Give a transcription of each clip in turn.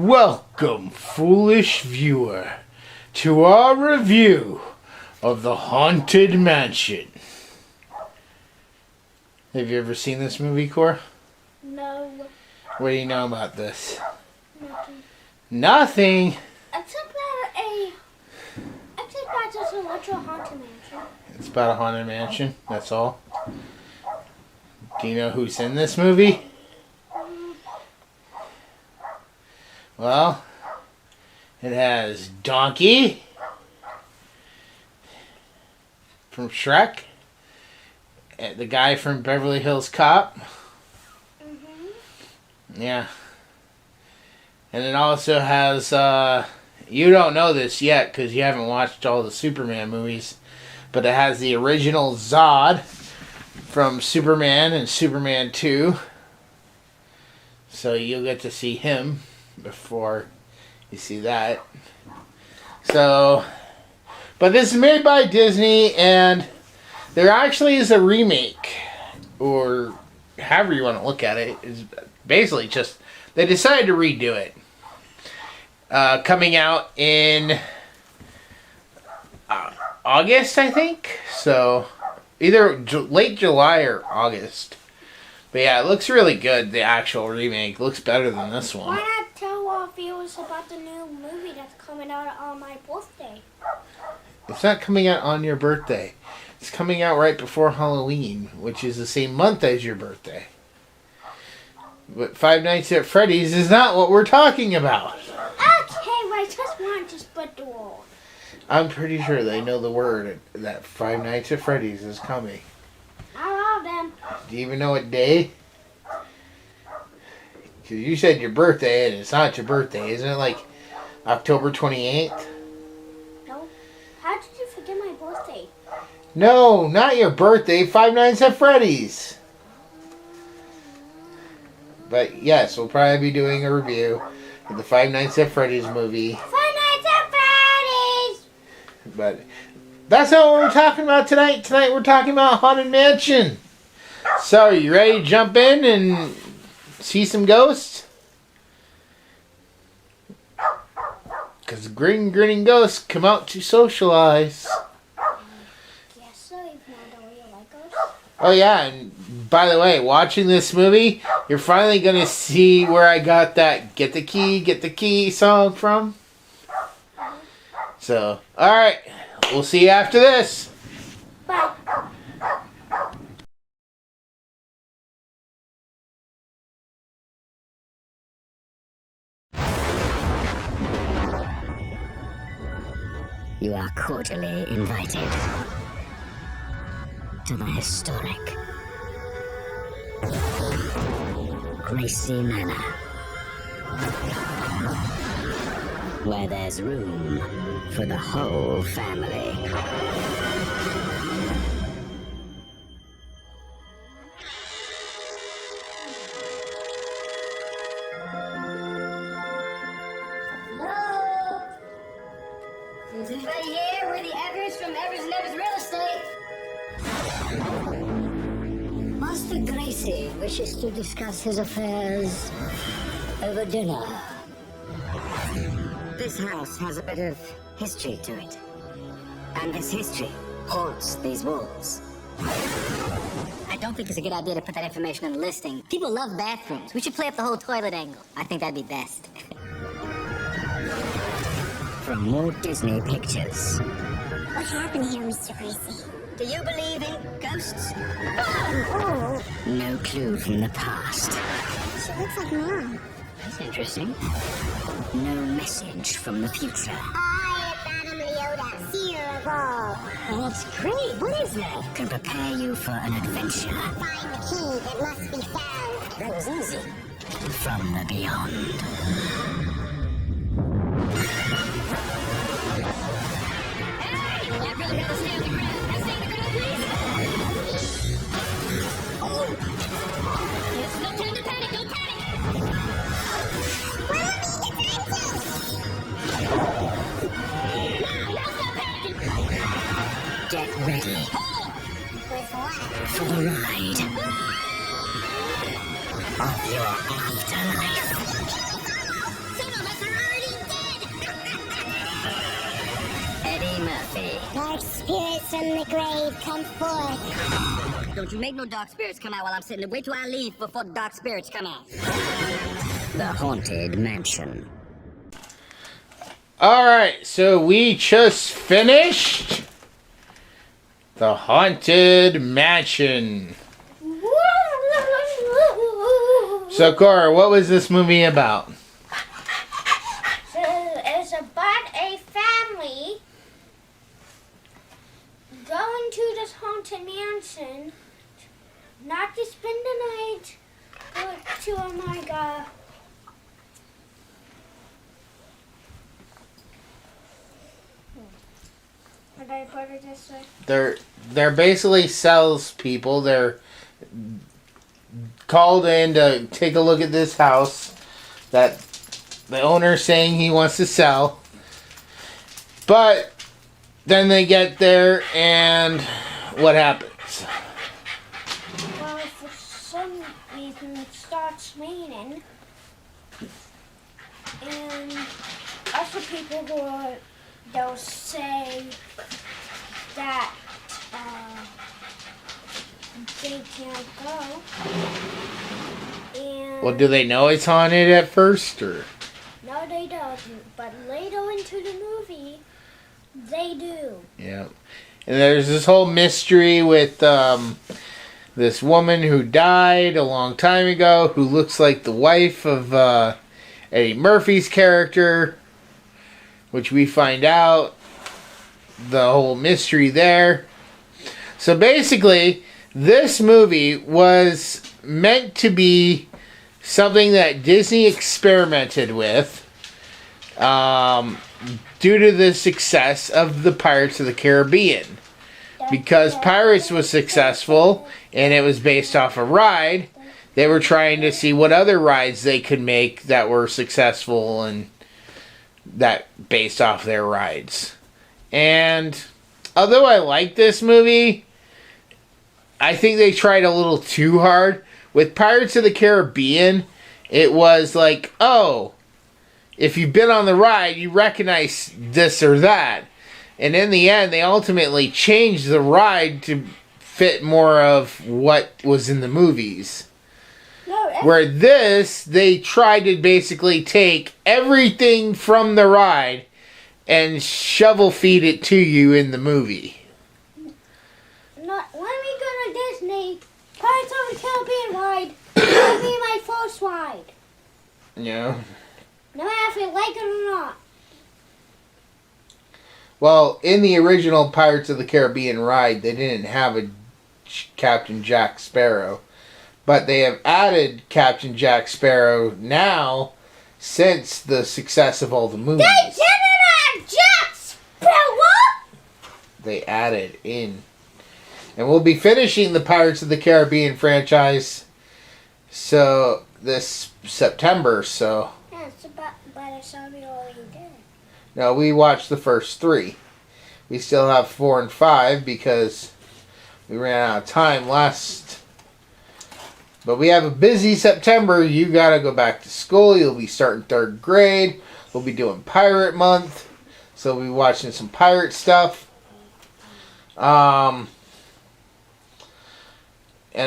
Welcome, foolish viewer, to our review of The Haunted Mansion. Have you ever seen this movie, Cora? No. What do you know about this? Nothing. Nothing? Except that it's a literal haunted mansion. It's about a haunted mansion, that's all. Do you know who's in this movie? Well, it has Donkey from Shrek, and the guy from Beverly Hills Cop. Yeah. And it also has, you don't know this yet because you haven't watched all the Superman movies, but it has the original Zod from Superman and Superman 2. So you'll get to see him before you see that. So, but this is made by Disney, and there actually is a remake, or however you want to look at it. It's basically just, they decided to redo it. Coming out in August, I think. So, either late July or August. But yeah, it looks really good, the actual remake. It looks better than this one. Why not tell our viewers about the new movie that's coming out on my birthday? It's not coming out on your birthday. It's coming out right before Halloween, which is the same month as your birthday. But Five Nights at Freddy's is not what we're talking about. Okay, I just wanted to spread the word. I'm pretty sure they know the word that Five Nights at Freddy's is coming. I love them. Do you even know what day? Because you said your birthday, and it's not your birthday. Isn't it like October 28th? No. How did you forget my birthday? No, not your birthday. Five Nights at Freddy's. But yes, we'll probably be doing a review of the Five Nights at Freddy's movie. Five Nights at Freddy's! But that's not what we're talking about tonight. Tonight we're talking about Haunted Mansion. So, you ready to jump in and see some ghosts? Because grinning ghosts come out to socialize. Yes, so if you really like us. Oh yeah, and by the way, watching this movie, you're finally going to see where I got that Get the Key song from. So, alright, we'll see you after this. Bye. You are cordially invited to the historic Gracie Manor, where there's room for the whole family. Hello? Is anybody here? We're the Evers from Evers and Evers Real Estate. Master Gracie wishes to discuss his affairs over dinner. This house has a bit of history to it. And this history haunts these walls. I don't think it's a good idea to put that information in the listing. People love bathrooms. We should play up the whole toilet angle. I think that'd be best. From Walt Disney Pictures. What happened here, Mr. Gracie? Do you believe in ghosts? No clue from the past. She looks like Mom. That's interesting. No message from the future. I am Madame Leota, seer of all. That's great. What is that? Can prepare you for an adventure. Find the key that must be found. That was easy. From the beyond. That really got to stay on the ground. Now stay on the ground, please. Oh! It's no time to panic. Don't panic. Now stop panicking. Get ready With what? for the ride of your afterlife. Someone must dark spirits from the grave come forth. Don't you make no dark spirits come out while I'm sitting there. Wait till I leave before the dark spirits come out. The Haunted Mansion. Alright, so we just finished The Haunted Mansion. So, Cora, what was this movie about? So it's about a family going to this haunted mansion, not to spend the night, but to how do I put it this way? They're basically salespeople. They're called in to take a look at this house that the owner's saying he wants to sell. But then they get there and what happens? Well, for some reason it starts raining, and other people they'll say that they can't go. And Well, do they know it's haunted at first, or? no, they don't. But later into the movie, they do. Yeah. And there's this whole mystery with this woman who died a long time ago, who looks like the wife of Eddie Murphy's character, which we find out the whole mystery there. So basically, this movie was meant to be something that Disney experimented with due to the success of the Pirates of the Caribbean. Because Pirates was successful and it was based off a ride, they were trying to see what other rides they could make that were successful and that based off their rides. And although I like this movie, I think they tried a little too hard. With Pirates of the Caribbean, it was like, oh, if you've been on the ride, you recognize this or that. And in the end, they ultimately changed the ride to fit more of what was in the movies. Where this, they tried to basically take everything from the ride and shovel feed it to you in the movie. Not when we go to Disney, Pirates of the Caribbean ride will be my first ride. Yeah. No matter if you like it or not. Well, in the original Pirates of the Caribbean ride, they didn't have a Captain Jack Sparrow. But they have added Captain Jack Sparrow now since the success of all the movies. They didn't have Jack Sparrow! They added in. And we'll be finishing the Pirates of the Caribbean franchise this September, so... Yeah, it's about, but I saw we already did. No, we watched the first 3. We still have 4 and 5 because we ran out of time last... But we have a busy September. You gotta go back to school. You'll be starting 3rd grade. We'll be doing Pirate Month. So we'll be watching some pirate stuff. And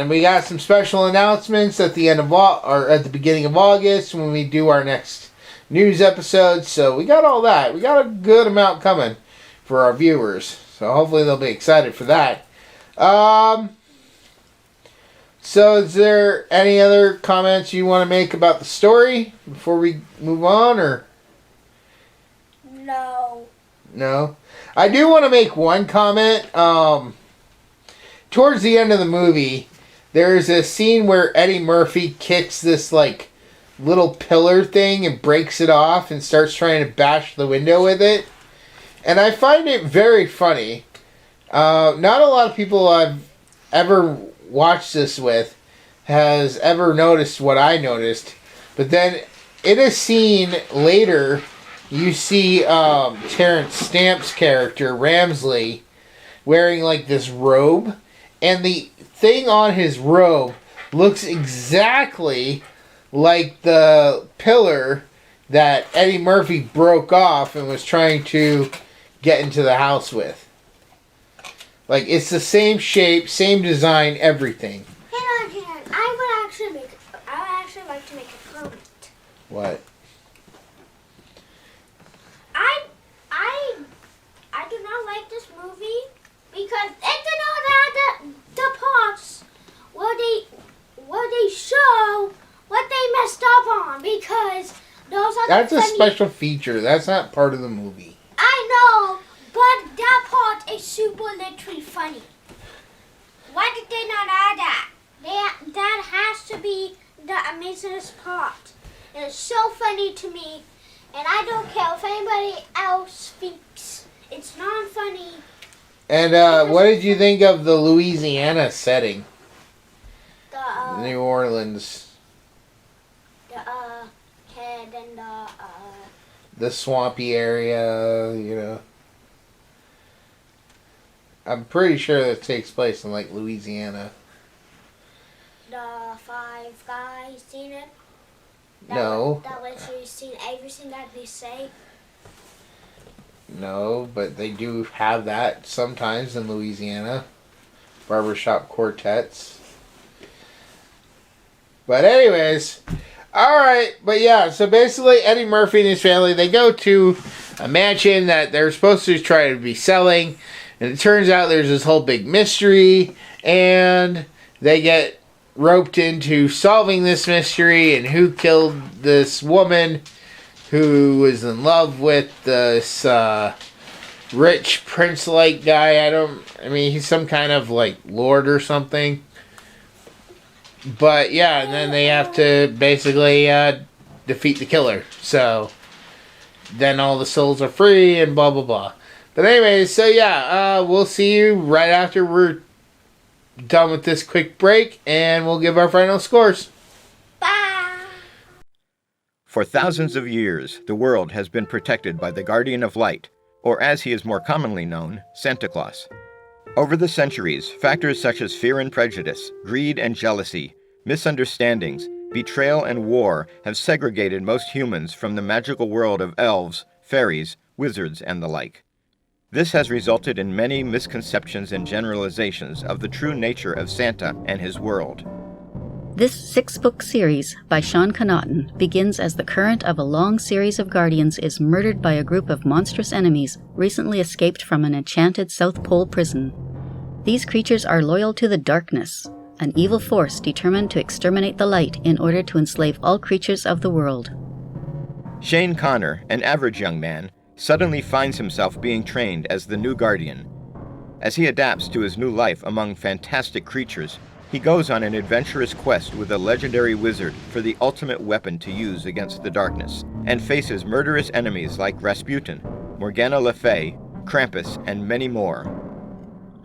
we got some special announcements at the end of or at the beginning of August when we do our next news episode. So we got all that. We got a good amount coming for our viewers. So hopefully they'll be excited for that. So is there any other comments you want to make about the story before we move on, or? No. No? I do want to make one comment. Towards the end of the movie, there's a scene where Eddie Murphy kicks this, like, little pillar thing and breaks it off and starts trying to bash the window with it. And I find it very funny. Not a lot of people I've ever watched this with has ever noticed what I noticed. But then, in a scene later, you see Terence Stamp's character, Ramsley, wearing, like, this robe. And the thing on his robe looks exactly like the pillar that Eddie Murphy broke off and was trying to get into the house with. Like, it's the same shape, same design, everything. Hang on. I would actually like to make a comment. What? I do not like this movie because it did not have the parts where they show what they messed up on, because those are That's the a funny. special feature. That's not part of the movie. I know, but that part is super literally funny. Why did they not add that? That has to be the amazingest part. And it's so funny to me, and I don't care if anybody else thinks it's not funny. And what did you think of the Louisiana setting? The New Orleans. head and The swampy area, you know. I'm pretty sure that takes place in, like, Louisiana. the five guys seen it. No. That literally seen everything that they say. No, but they do have that sometimes in Louisiana. Barbershop quartets. But anyways, alright, but yeah, so basically Eddie Murphy and his family, they go to a mansion that they're supposed to try to be selling, and it turns out there's this whole big mystery, and they get roped into solving this mystery and who killed this woman who was in love with this rich prince-like guy. I mean, he's some kind of, like, lord or something. But, yeah, and then they have to basically defeat the killer. So, then all the souls are free and blah, blah, blah. But anyways, so yeah, we'll see you right after we're done with this quick break, and we'll give our final scores. Bye! For thousands of years, the world has been protected by the Guardian of Light, or as he is more commonly known, Santa Claus. Over the centuries, factors such as fear and prejudice, greed and jealousy, misunderstandings, betrayal and war have segregated most humans from the magical world of elves, fairies, wizards, and the like. This has resulted in many misconceptions and generalizations of the true nature of Santa and his world. This 6-book series by Sean Connaughton begins as the current of a long series of guardians is murdered by a group of monstrous enemies recently escaped from an enchanted South Pole prison. These creatures are loyal to the darkness, an evil force determined to exterminate the light in order to enslave all creatures of the world. Shane Connor, an average young man, suddenly finds himself being trained as the new Guardian. As he adapts to his new life among fantastic creatures, he goes on an adventurous quest with a legendary wizard for the ultimate weapon to use against the darkness, and faces murderous enemies like Rasputin, Morgana Le Fay, Krampus, and many more.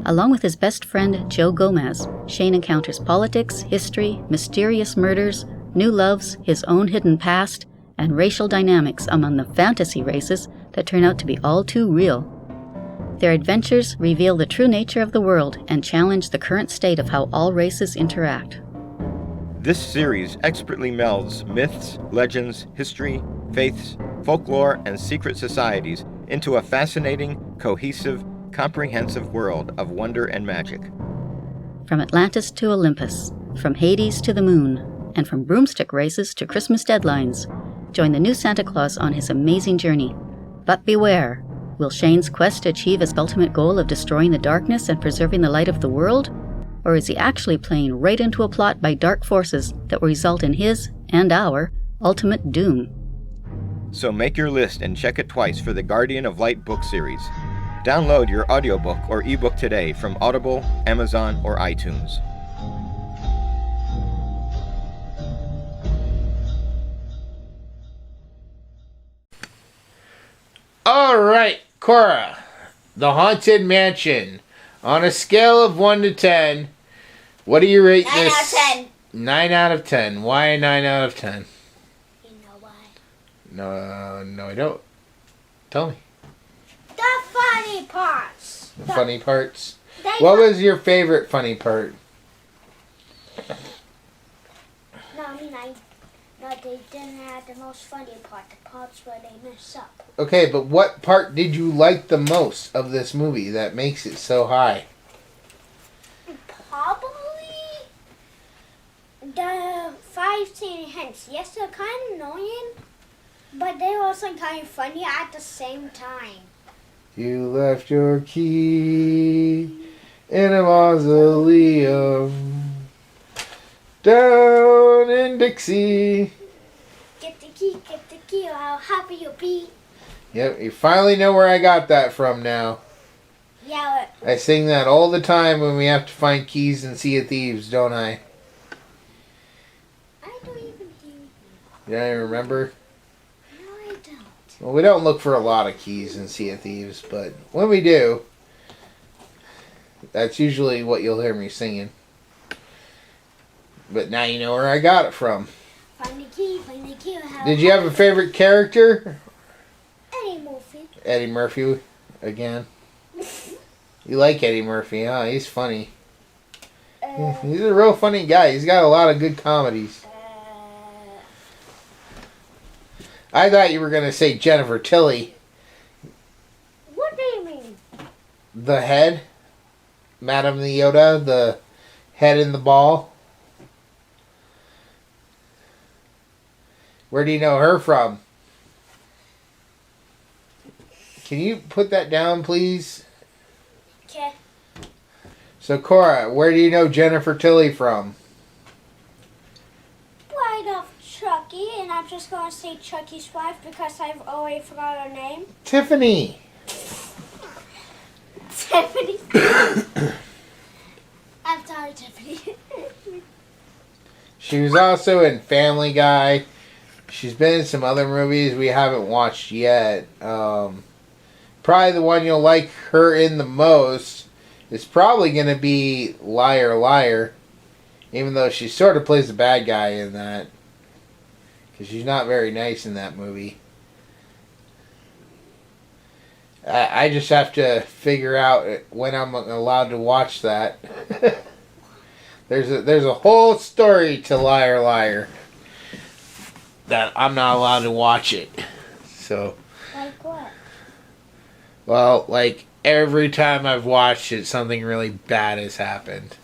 Along with his best friend Joe Gomez, Shane encounters politics, history, mysterious murders, new loves, his own hidden past, and racial dynamics among the fantasy races that turn out to be all too real. Their adventures reveal the true nature of the world and challenge the current state of how all races interact. This series expertly melds myths, legends, history, faiths, folklore, and secret societies into a fascinating, cohesive, comprehensive world of wonder and magic. From Atlantis to Olympus, from Hades to the moon, and from broomstick races to Christmas deadlines, join the new Santa Claus on his amazing journey. But beware, will Shane's quest achieve his ultimate goal of destroying the darkness and preserving the light of the world? Or is he actually playing right into a plot by dark forces that will result in his, and our, ultimate doom? So make your list and check it twice for the Guardian of Light book series. Download your audiobook or ebook today from Audible, Amazon, or iTunes. Alright, Cora. The Haunted Mansion. On a scale of 1 to 10, what do you rate 9 this? out of 10. 9 out of 10. Why 9 out of 10? You know why? No, I don't. Tell me. The funny parts. The funny parts. They What don't- was your favorite funny part? No, they didn't have the most funny part. The parts where they mess up. Okay, but what part did you like the most of this movie that makes it so high? the 5 tiny hints. Yes, they're kind of annoying, but they're also kind of funny at the same time. You left your key in a mausoleum down in Dixie. Get the key, how happy you'll be. Yep, you finally know where I got that from now. Yeah. I sing that all the time when we have to find keys in Sea of Thieves, don't I? I don't even do. You don't even remember? No, I don't. Well, we don't look for a lot of keys in Sea of Thieves, but when we do, that's usually what you'll hear me singing. But now you know where I got it from. Find the key, how Did you have a favorite character? Eddie Murphy. Eddie Murphy, again. You like Eddie Murphy, huh? He's funny. He's a real funny guy. He's got a lot of good comedies. I thought you were going to say Jennifer Tilly. What do you mean? The head. Madame the Yoda. The head in the ball. Where do you know her from? Can you put that down, please? Okay. So, Cora, where do you know Jennifer Tilly from? Bride of Chucky, and I'm just going to say Chucky's wife because I've already forgot her name. Tiffany. Tiffany. I'm sorry, Tiffany. She was also in Family Guy. She's been in some other movies we haven't watched yet. Probably the one you'll like her in the most is probably going to be Liar Liar. Even though she sort of plays the bad guy in that. Because she's not very nice in that movie. I just have to figure out when I'm allowed to watch that. There's a whole story to Liar Liar that I'm not allowed to watch it. So. Like what? Well, like every time I've watched it, something really bad has happened.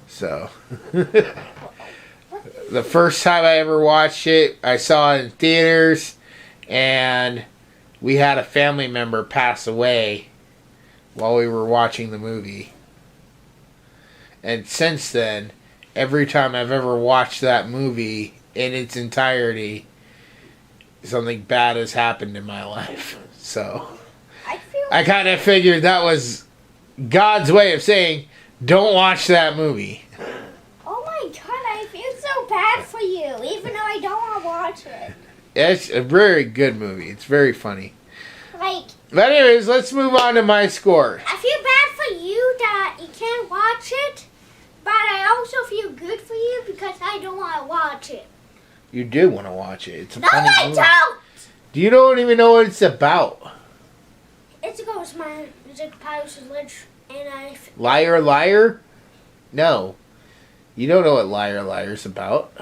So. The first time I ever watched it, I saw it in theaters, and we had a family member pass away while we were watching the movie. And since then, every time I've ever watched that movie in its entirety, something bad has happened in my life. So, I kind of figured that was God's way of saying, don't watch that movie. Oh my god, I feel so bad for you, even though I don't want to watch it. It's a very good movie. It's very funny. Like, But anyways, let's move on to my score. I feel bad for you that you can't watch it, but I also feel good for you because I don't want to watch it. You do want to watch it. It's a No, funny I movie. don't! You don't even know what it's about. It's a ghost man, music piles and ledge, and I... Liar Liar? No. You don't know what Liar Liar's about.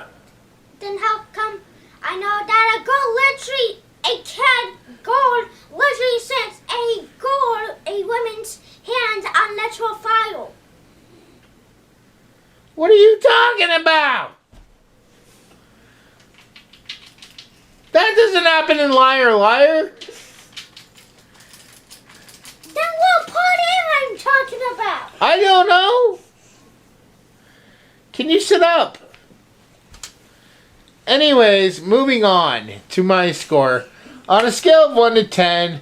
Then how come I know that a girl literally, a cat gold literally sends a woman's hands on natural file? What are you talking about? That doesn't happen in Liar Liar. Then what part am I talking about? I don't know. Can you sit up? Anyways, moving on to my score. On a scale of 1 to 10,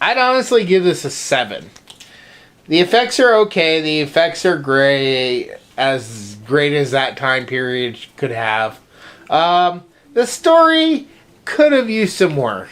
I'd honestly give this a 7. The effects are okay. The effects are great as that time period could have. The story could have used some work.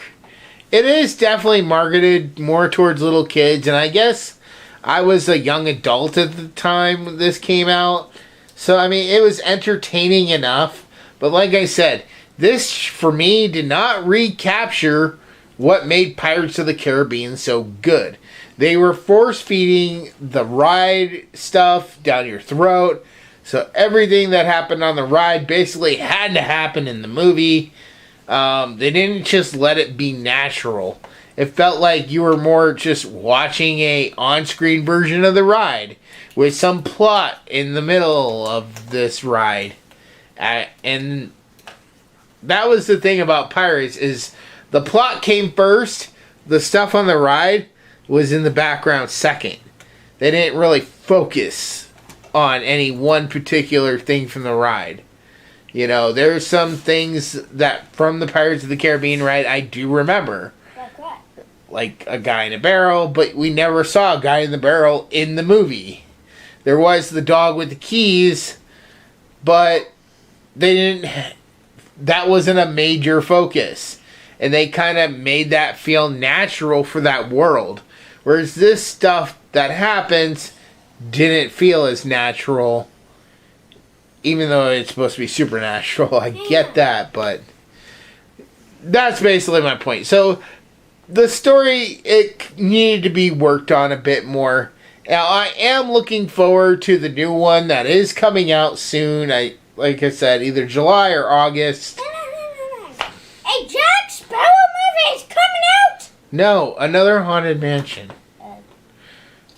It is definitely marketed more towards little kids, and I guess I was a young adult at the time this came out. So, I mean, it was entertaining enough. But like I said, this, for me, did not recapture what made Pirates of the Caribbean so good. They were force-feeding the ride stuff down your throat. So everything that happened on the ride basically had to happen in the movie. They didn't just let it be natural. It felt like you were more just watching a on-screen version of the ride with some plot in the middle of this ride. And that was the thing about Pirates, is the plot came first, the stuff on the ride was in the background second. They didn't really focus on any one particular thing from the ride. You know, there's some things that from the Pirates of the Caribbean ride I do remember. Like what? Like a guy in a barrel, but we never saw a guy in the barrel in the movie. There was the dog with the keys, but they didn't... That wasn't a major focus. And they kind of made that feel natural for that world. Whereas this stuff that happens didn't feel as natural. Even though it's supposed to be supernatural. I get that, but that's basically my point. So, the story, it needed to be worked on a bit more. Now, I am looking forward to the new one that is coming out soon. Like I said, either July or August. No. A Jack Sparrow movie is coming out! No, another Haunted Mansion.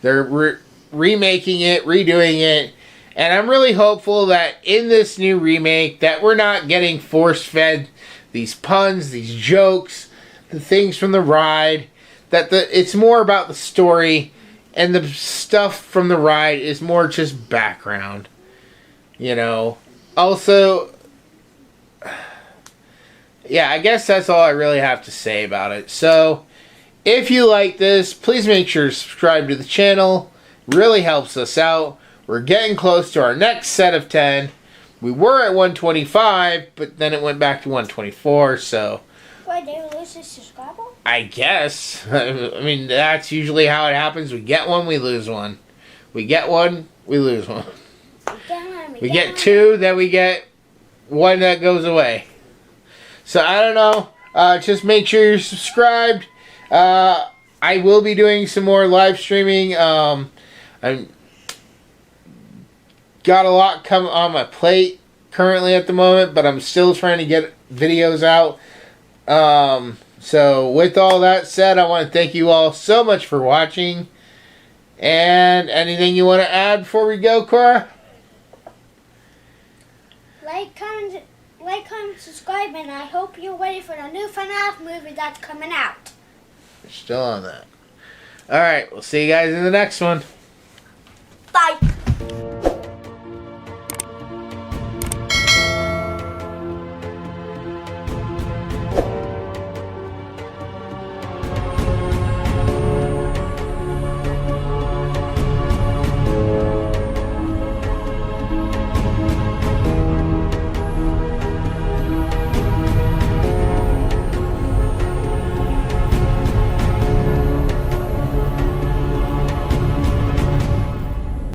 They're remaking it, redoing it. And I'm really hopeful that in this new remake that we're not getting force-fed these puns, these jokes, the things from the ride. That it's more about the story, and the stuff from the ride is more just background. You know. Also, yeah, I guess that's all I really have to say about it. So, if you like this, please make sure to subscribe to the channel. Really helps us out. We're getting close to our next set of 10. We were at 125, but then it went back to 124, so... Wait, they lose a subscriber? I guess. I mean, that's usually how it happens. We get one, we lose one. We get one, we lose one. We get two, then we get one that goes away. So, I don't know. Just make sure you're subscribed. I will be doing some more live streaming. I'm got a lot coming on my plate currently at the moment, but I'm still trying to get videos out. So with all that said, I want to thank you all so much for watching. And anything you want to add before we go, Cora? Like, comment, subscribe, and I hope you're ready for the new FNAF movie that's coming out. We're still on that. Alright, we'll see you guys in the next one. Bye.